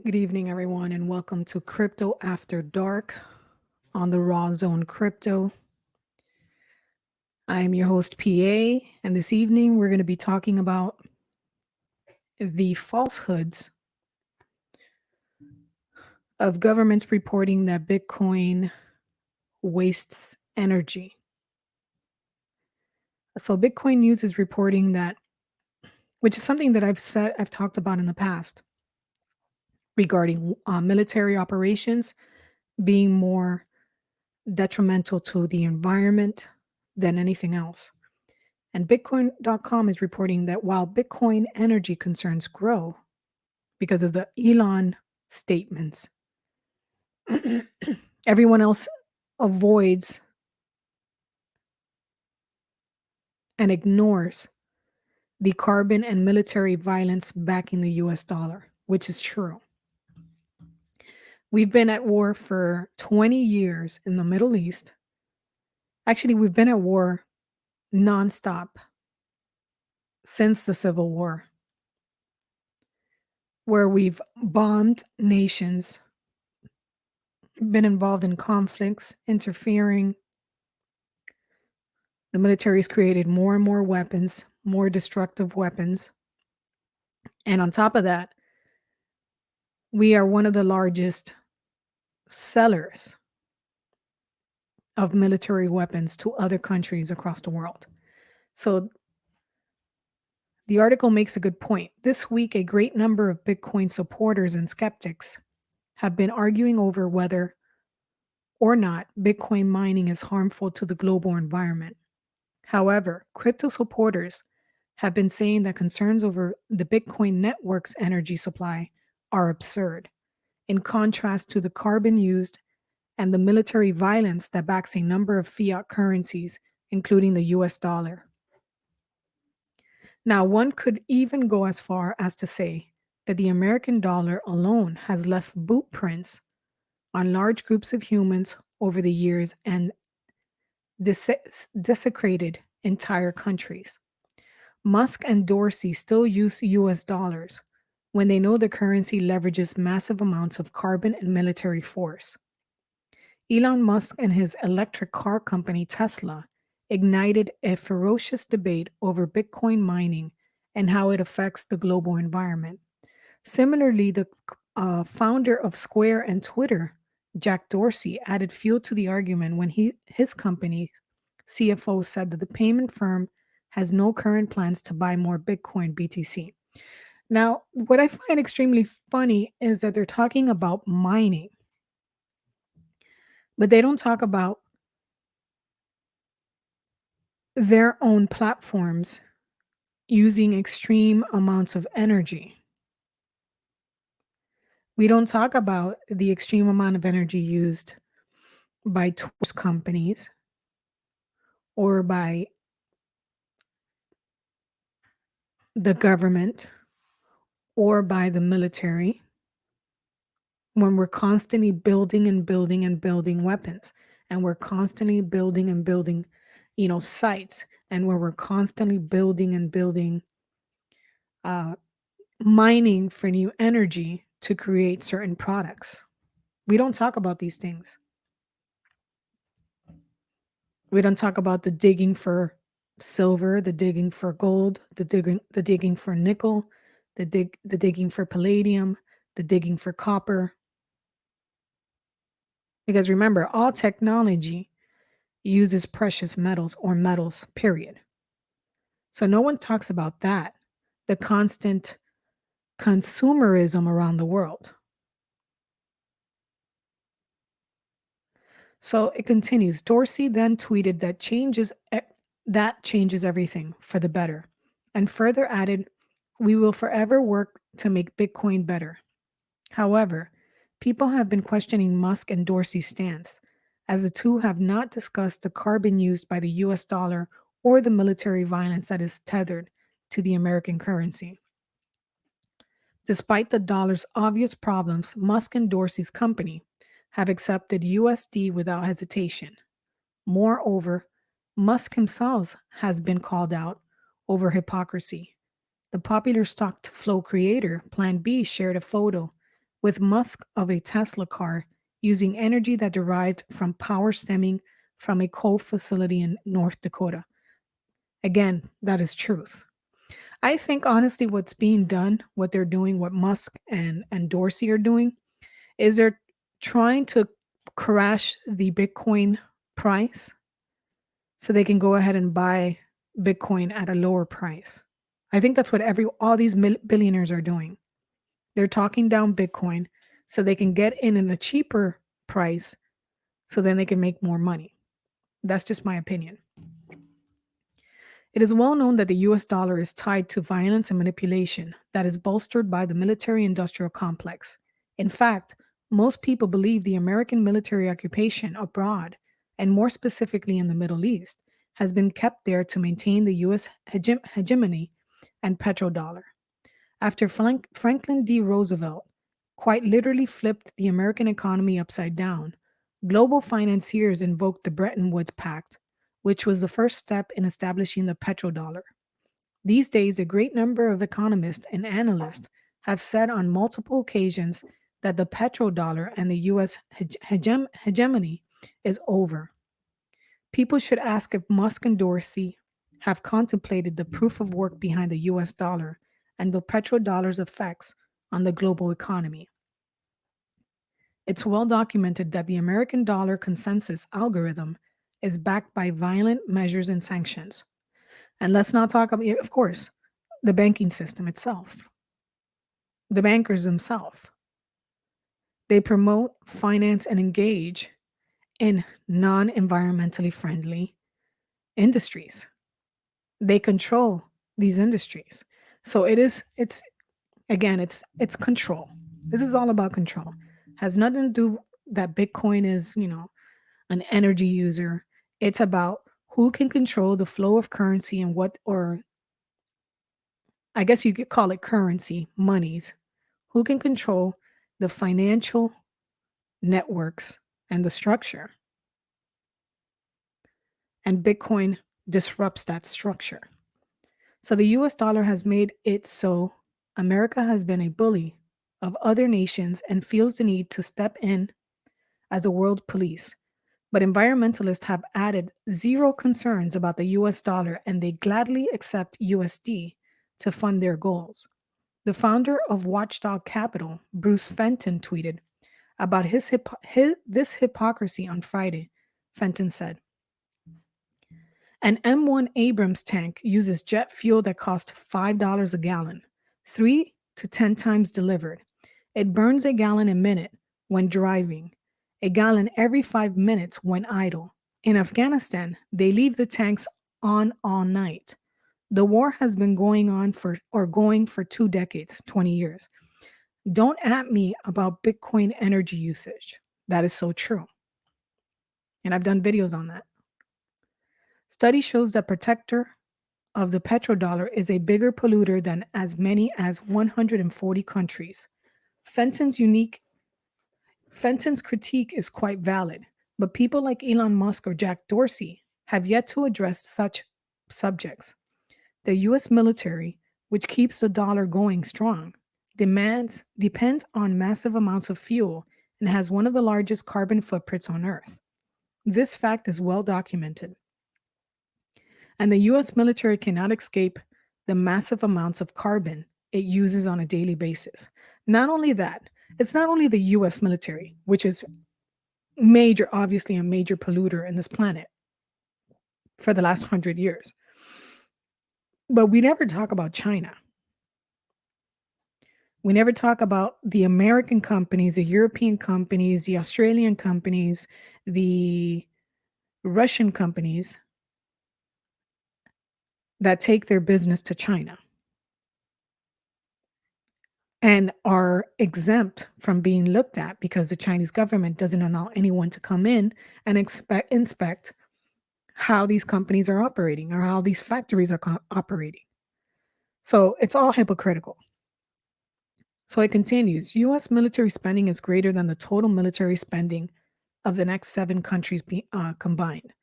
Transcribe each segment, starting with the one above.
Good evening, everyone, and welcome to Crypto After Dark on the Raw Zone Crypto. I am your host, PA, and this evening we're going to be talking about the falsehoods of governments reporting that Bitcoin wastes energy. So, Bitcoin News is reporting that, which is something that I've talked about in the past regarding military operations being more detrimental to the environment than anything else. And Bitcoin.com is reporting that while Bitcoin energy concerns grow because of the Elon statements, everyone else avoids and ignores the carbon and military violence backing the US dollar, which is true. We've been at war for 20 years in the Middle East. Actually, we've been at war nonstop since the Civil War, where we've bombed nations, been involved in conflicts, interfering. The military has created more and more weapons, more destructive weapons. And on top of that, we are one of the largest sellers of military weapons to other countries across the world. So the article makes a good point. This week, a great number of Bitcoin supporters and skeptics have been arguing over whether or not Bitcoin mining is harmful to the global environment. However, crypto supporters have been saying that concerns over the Bitcoin network's energy supply are absurd, in contrast to the carbon used and the military violence that backs a number of fiat currencies, including the US dollar. Now, one could even go as far as to say that the American dollar alone has left boot prints on large groups of humans over the years and desecrated entire countries. Musk and Dorsey still use US dollars when they know the currency leverages massive amounts of carbon and military force. Elon Musk and his electric car company Tesla ignited a ferocious debate over Bitcoin mining and how it affects the global environment. Similarly, the founder of Square and Twitter, Jack Dorsey, added fuel to the argument when his company CFO said that the payment firm has no current plans to buy more Bitcoin BTC. Now, what I find extremely funny is that they're talking about mining, but they don't talk about their own platforms using extreme amounts of energy. We don't talk about the extreme amount of energy used by tourist companies or by the government or by the military when we're constantly building and building and building weapons, and we're constantly building and building, sites, and where we're constantly building and building, uh, mining for new energy to create certain products. We don't talk about these things. We don't talk about the digging for silver, the digging for gold, the digging for nickel, the digging for palladium, the digging for copper. Because remember, all technology uses precious metals or metals, period. So no one talks about that, the constant consumerism around the world. So it continues. Dorsey then tweeted that changes everything for the better, and further added, "We will forever work to make Bitcoin better." However, people have been questioning Musk and Dorsey's stance, as the two have not discussed the carbon used by the US dollar or the military violence that is tethered to the American currency. Despite the dollar's obvious problems, Musk and Dorsey's company have accepted USD without hesitation. Moreover, Musk himself has been called out over hypocrisy. The popular stock to flow creator, Plan B, shared a photo with Musk of a Tesla car using energy that derived from power stemming from a coal facility in North Dakota. Again, that is truth. I think honestly, what's being done, what they're doing, what Musk and Dorsey are doing, is they're trying to crash the Bitcoin price so they can go ahead and buy Bitcoin at a lower price. I think that's what all these billionaires are doing. They're talking down Bitcoin so they can get in at a cheaper price so then they can make more money. That's just my opinion. It is well known that the US dollar is tied to violence and manipulation that is bolstered by the military industrial complex. In fact, most people believe the American military occupation abroad, and more specifically in the Middle East, has been kept there to maintain the US hegemony and petrodollar. After Franklin D. Roosevelt quite literally flipped the American economy upside down, global financiers invoked the Bretton Woods Pact, which was the first step in establishing the petrodollar. These days, a great number of economists and analysts have said on multiple occasions that the petrodollar and the US hegemony is over. People should ask if Musk and Dorsey have contemplated the proof of work behind the US dollar and the petrodollar's effects on the global economy. It's well documented that the American dollar consensus algorithm is backed by violent measures and sanctions. And let's not talk about, of course, the banking system itself, the bankers themselves. They promote, finance, and engage in non environmentally friendly industries. They control these industries. So it's again, it's control. This is all about control. Has nothing to do that Bitcoin is, an energy user. It's about who can control the flow of currency and what, or I guess you could call it currency, monies. Who can control the financial networks and the structure? And Bitcoin disrupts that structure. So the US dollar has made it so America has been a bully of other nations and feels the need to step in as a world police. But environmentalists have added zero concerns about the US dollar and they gladly accept USD to fund their goals. The founder of Watchdog Capital, Bruce Fenton, tweeted about this hypocrisy on Friday. Fenton said, an M1 Abrams tank uses jet fuel that costs $5 a gallon, 3 to 10 times delivered. It burns a gallon a minute when driving, a gallon every 5 minutes when idle. In Afghanistan, they leave the tanks on all night. The war has been going for 2 decades, 20 years. Don't at me about Bitcoin energy usage. That is so true. And I've done videos on that. Study shows that protector of the petrodollar is a bigger polluter than as many as 140 countries. Fenton's critique is quite valid, but people like Elon Musk or Jack Dorsey have yet to address such subjects. The US military, which keeps the dollar going strong, depends on massive amounts of fuel and has one of the largest carbon footprints on Earth. This fact is well documented. And the US military cannot escape the massive amounts of carbon it uses on a daily basis. Not only that, it's not only the US military, which is obviously a major polluter in this planet for the last 100 years. But we never talk about China. We never talk about the American companies, the European companies, the Australian companies, the Russian companies that take their business to China and are exempt from being looked at because the Chinese government doesn't allow anyone to come in and inspect how these companies are operating or how these factories are operating. So it's all hypocritical. So it continues, US military spending is greater than the total military spending of the next 7 countries combined: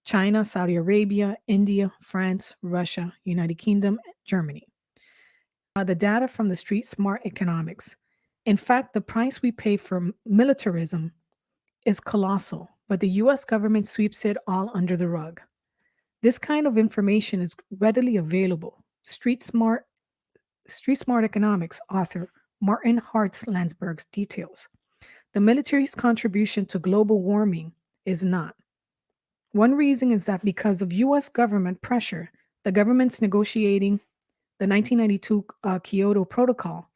China, Saudi Arabia, India, France, Russia, United Kingdom, Germany. The data from the Street Smart Economics In fact, the price we pay for militarism is colossal, but the US government sweeps it all under the rug. This kind of information is readily available. Street Smart Economics author Martin Hartz Landsberg's details. The military's contribution to global warming is not. One reason is that because of US government pressure, the governments negotiating the 1992 Kyoto Protocol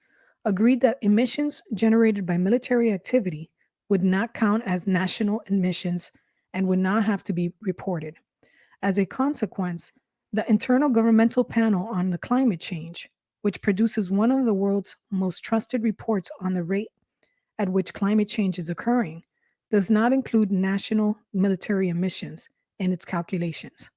agreed that emissions generated by military activity would not count as national emissions and would not have to be reported. As a consequence, the Internal Governmental Panel on the Climate Change, which produces one of the world's most trusted reports on the rate at which climate change is occurring, does not include national military emissions in its calculations.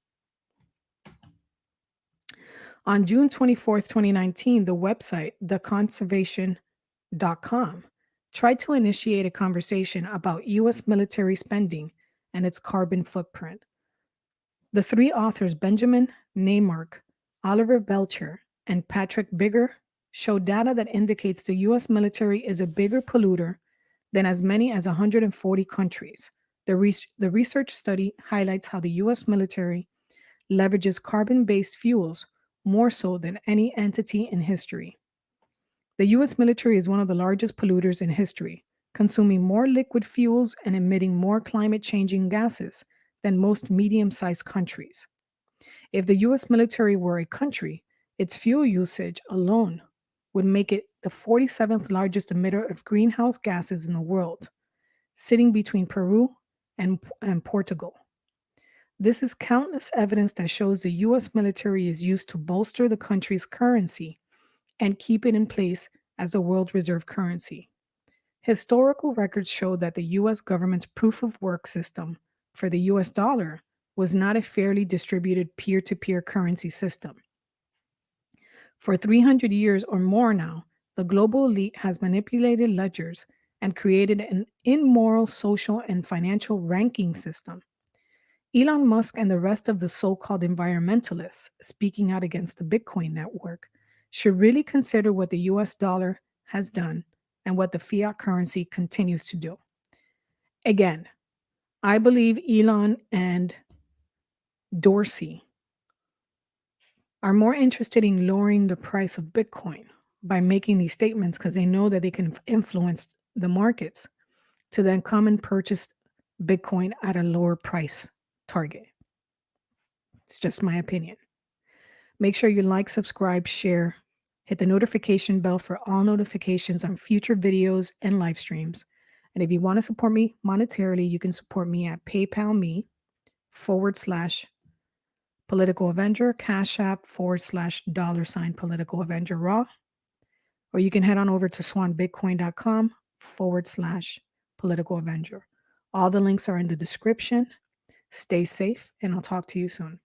On June 24th, 2019, the website theconservation.com tried to initiate a conversation about US military spending and its carbon footprint. The three authors, Benjamin Neymark, Oliver Belcher, and Patrick Bigger, show data that indicates the US military is a bigger polluter than as many as 140 countries. The research study highlights how the US military leverages carbon based fuels more so than any entity in history. The US military is one of the largest polluters in history, consuming more liquid fuels and emitting more climate changing gases than most medium sized countries. If the US military were a country, its fuel usage alone would make it the 47th largest emitter of greenhouse gases in the world, sitting between Peru and Portugal. This is countless evidence that shows the US military is used to bolster the country's currency and keep it in place as a world reserve currency. Historical records show that the US government's proof of work system for the US dollar was not a fairly distributed peer to peer currency system. For 300 years or more now, the global elite has manipulated ledgers and created an immoral social and financial ranking system. Elon Musk and the rest of the so called environmentalists speaking out against the Bitcoin network should really consider what the US dollar has done and what the fiat currency continues to do. Again, I believe Elon and Dorsey are more interested in lowering the price of Bitcoin by making these statements because they know that they can influence the markets to then come and purchase Bitcoin at a lower price target. It's just my opinion. Make sure you like, subscribe, share, hit the notification bell for all notifications on future videos and live streams. And if you want to support me monetarily, you can support me at PayPal.me/Political Avenger, Cash App $$ Political Avenger Raw. Or you can head on over to swanbitcoin.com/Political Avenger. All the links are in the description. Stay safe, and I'll talk to you soon.